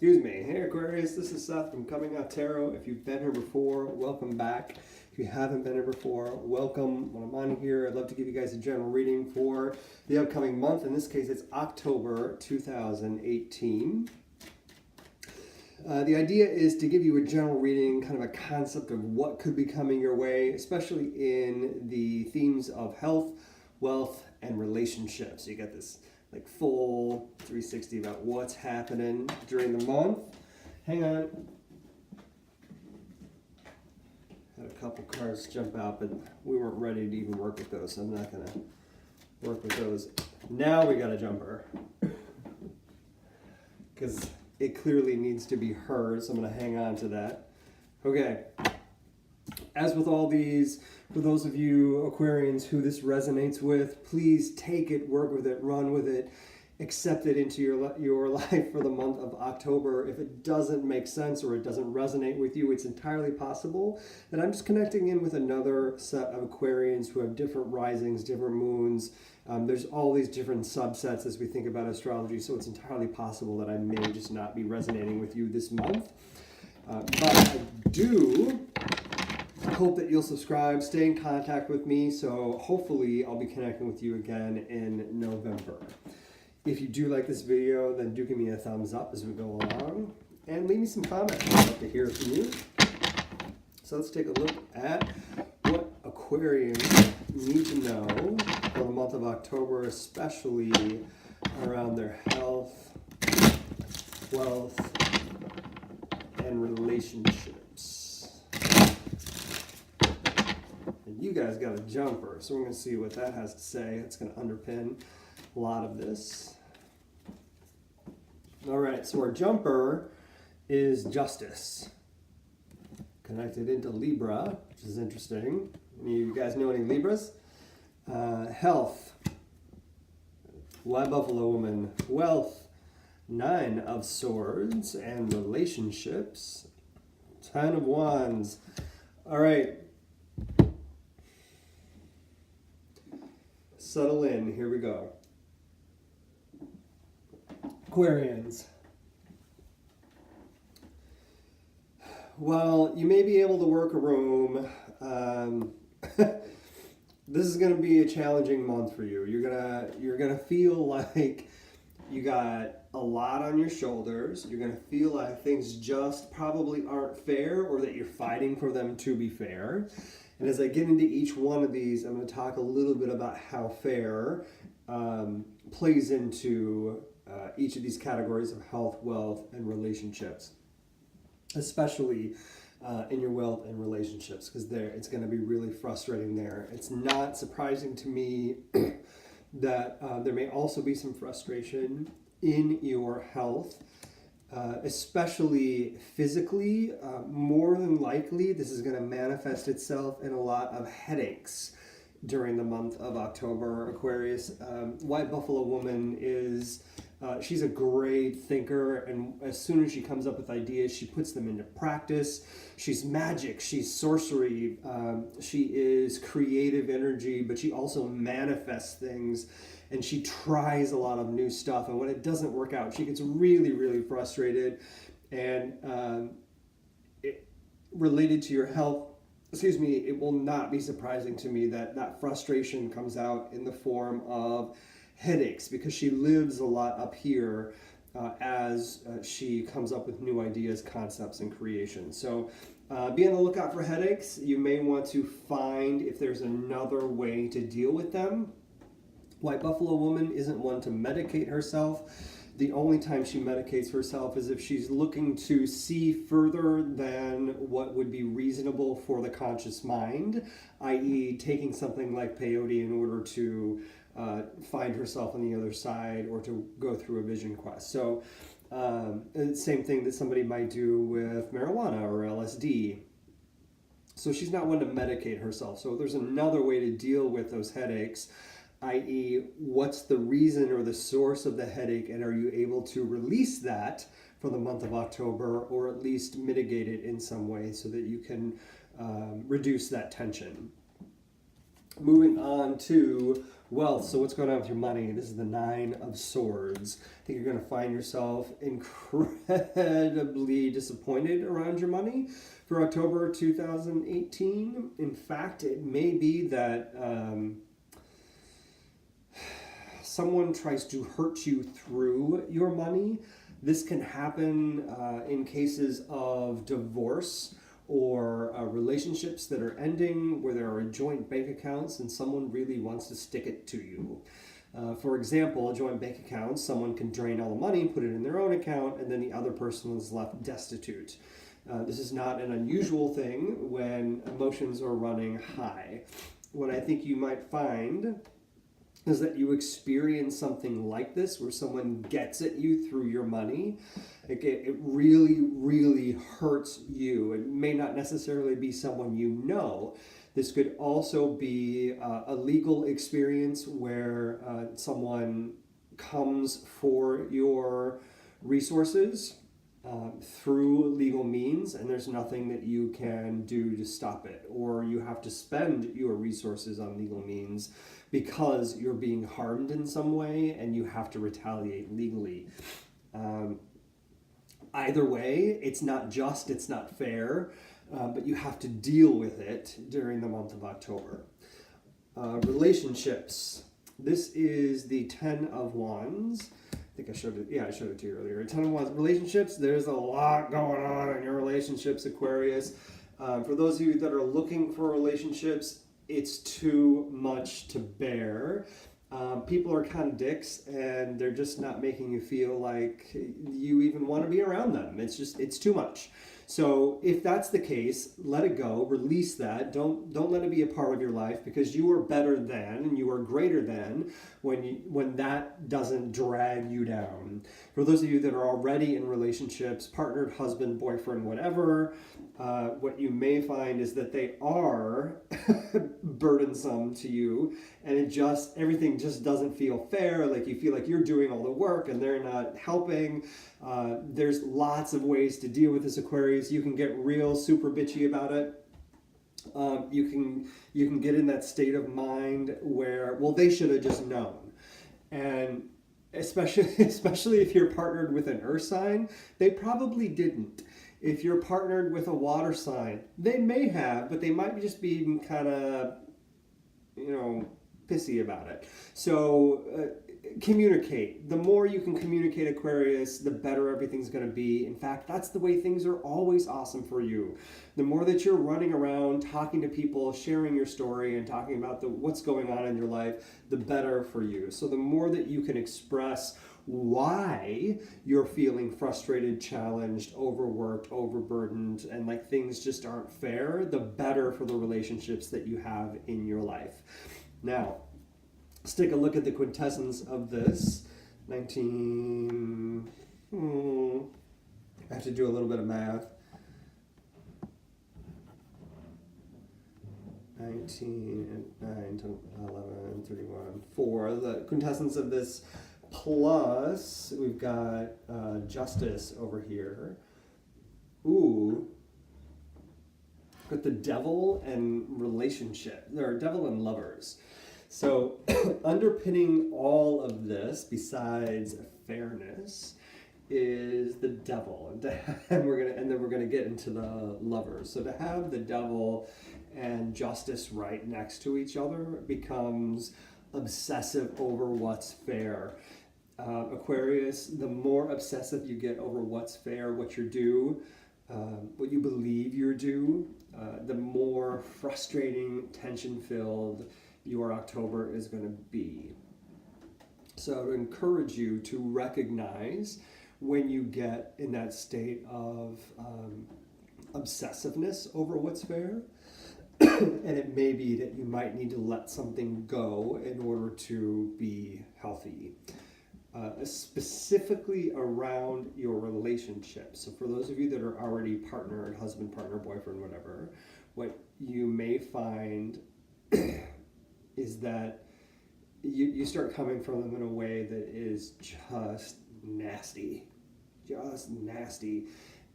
Excuse me. Hey Aquarius, this is Seth from Comingouttarot. If you've been here before, welcome back. If you haven't been here before, welcome. When I'm on here, I'd love to give you guys a general reading for the upcoming month. In this case, it's October 2018. The idea is to give you a general reading, kind of a concept of what could be coming your way, especially in the themes of health, wealth, and relationships. You get this like full 360 about what's happening during the month. Hang on. Had a couple cards jump out, but we weren't ready to even work with those, so I'm not going to work with those. Now we got a jumper. Because it clearly needs to be heard, so I'm going to hang on to that. Okay. As with all these, for those of you Aquarians who this resonates with, please take it, work with it, run with it, accept it into your life for the month of October. If it doesn't make sense or it doesn't resonate with you, it's entirely possible that I'm just connecting in with another set of Aquarians who have different risings, different moons. There's all these different subsets as we think about astrology, so it's entirely possible that I may just not be resonating with you this month. But I do hope that you'll subscribe, stay in contact with me, so hopefully I'll be connecting with you again in November. If you do like this video, then do give me a thumbs up as we go along, and leave me some comments. I'd love to hear from you. So let's take a look at what Aquarians need to know for the month of October, especially around their health, wealth, and relationships. You guys got a jumper, so we're going to see what that has to say. It's going to underpin a lot of this. All right, so our jumper is justice, connected into Libra, which is interesting. Any of you guys know any Libras? Health, White Buffalo Woman. Wealth, 9 of Swords. And relationships, 10 of Wands. All right. Settle in, here we go. Aquarians. Well, you may be able to work a room. This is going to be a challenging month for you. You're gonna feel like you got a lot on your shoulders. You're going to feel like things just probably aren't fair, or that you're fighting for them to be fair. And as I get into each one of these, I'm going to talk a little bit about how fair plays into each of these categories of health, wealth, and relationships, especially in your wealth and relationships, because it's going to be really frustrating there. It's not surprising to me that there may also be some frustration in your health. Especially physically, more than likely this is going to manifest itself in a lot of headaches during the month of October, Aquarius. White Buffalo Woman is, she's a great thinker, and as soon as she comes up with ideas, she puts them into practice. She's magic, she's sorcery, she is creative energy, but she also manifests things. And she tries a lot of new stuff. And when it doesn't work out, she gets really, really frustrated. And related to your health, it will not be surprising to me that that frustration comes out in the form of headaches, because she lives a lot up here as she comes up with new ideas, concepts, and creation. So be on the lookout for headaches. You may want to find if there's another way to deal with them. White Buffalo Woman isn't one to medicate herself. The only time she medicates herself is if she's looking to see further than what would be reasonable for the conscious mind, i.e. taking something like peyote in order to find herself on the other side, or to go through a vision quest. So same thing that somebody might do with marijuana or LSD. So she's not one to medicate herself. So there's another way to deal with those headaches, i.e. what's the reason or the source of the headache, and are you able to release that for the month of October, or at least mitigate it in some way so that you can reduce that tension. Moving on to wealth. So what's going on with your money? This is the 9 of Swords. I think you're going to find yourself incredibly disappointed around your money for October 2018. In fact, it may be that someone tries to hurt you through your money. This can happen in cases of divorce or relationships that are ending where there are joint bank accounts and someone really wants to stick it to you. For example, joint bank accounts, someone can drain all the money, put it in their own account, and then the other person is left destitute. This is not an unusual thing when emotions are running high. What I think you might find is that you experience something like this where someone gets at you through your money. It really, really hurts you. It may not necessarily be someone you know. This could also be a legal experience where someone comes for your resources through legal means, and there's nothing that you can do to stop it, or you have to spend your resources on legal means because you're being harmed in some way and you have to retaliate legally. Either way, it's not just, it's not fair, but you have to deal with it during the month of October. Relationships. This is the 10 of Wands. I think I showed it. Yeah, I showed it to you earlier. 10 of Wands. Relationships. There's a lot going on in your relationships, Aquarius. For those of you that are looking for relationships, it's too much to bear. People are kind of dicks, and they're just not making you feel like you even want to be around them. It's too much. So if that's the case, let it go, release that. Don't let it be a part of your life, because you are better than and you are greater than when that doesn't drag you down. For those of you that are already in relationships, partnered, husband, boyfriend, whatever, what you may find is that they are burdensome to you, and everything just doesn't feel fair. Like you feel like you're doing all the work and they're not helping. There's lots of ways to deal with this, Aquarius. You can get real super bitchy about it. You can get in that state of mind where, well, they should have just known. And especially if you're partnered with an earth sign, they probably didn't. If you're partnered with a water sign, they may have, but they might just be kind of, pissy about it. So communicate. The more you can communicate, Aquarius, the better everything's going to be. In fact, that's the way things are always awesome for you. The more that you're running around, talking to people, sharing your story, and talking about what's going on in your life, the better for you. So the more that you can express why you're feeling frustrated, challenged, overworked, overburdened, and like things just aren't fair, the better for the relationships that you have in your life. Now, let's take a look at the quintessence of this. I have to do a little bit of math. 19, 9, 10, 11, 31, 4. The quintessence of this plus, we've got justice over here. Ooh. Got the devil and relationship, or devil and lovers. So underpinning all of this, besides fairness, is the devil, and then we're gonna get into the lovers. So to have the devil and justice right next to each other becomes obsessive over what's fair. Aquarius, the more obsessive you get over what's fair, what you're due, what you believe you're due, the more frustrating, tension-filled your October is going to be. So I would encourage you to recognize when you get in that state of obsessiveness over what's fair. And it may be that you might need to let something go in order to be healthy. Specifically around your relationship. So for those of you that are already partnered, husband, partner, boyfriend, whatever, what you may find is that you start coming from them in a way that is just nasty.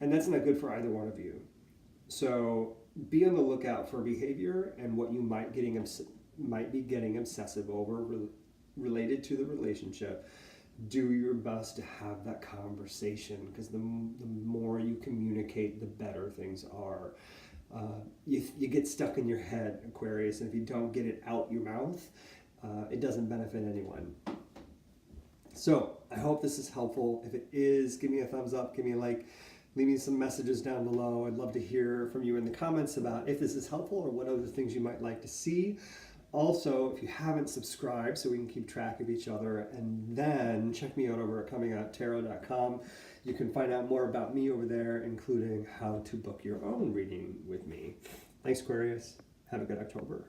And that's not good for either one of you. So be on the lookout for behavior and what you might might be getting obsessive over related to the relationship, do your best to have that conversation, because the more you communicate, the better things are. You get stuck in your head, Aquarius, and if you don't get it out your mouth, it doesn't benefit anyone. So I hope this is helpful. If it is, give me a thumbs up, give me a like, leave me some messages down below. I'd love to hear from you in the comments about if this is helpful or what other things you might like to see. Also, if you haven't subscribed, so we can keep track of each other, and then check me out over at Comingouttarot.com. You can find out more about me over there, including how to book your own reading with me. Thanks, Aquarius. Have a good October.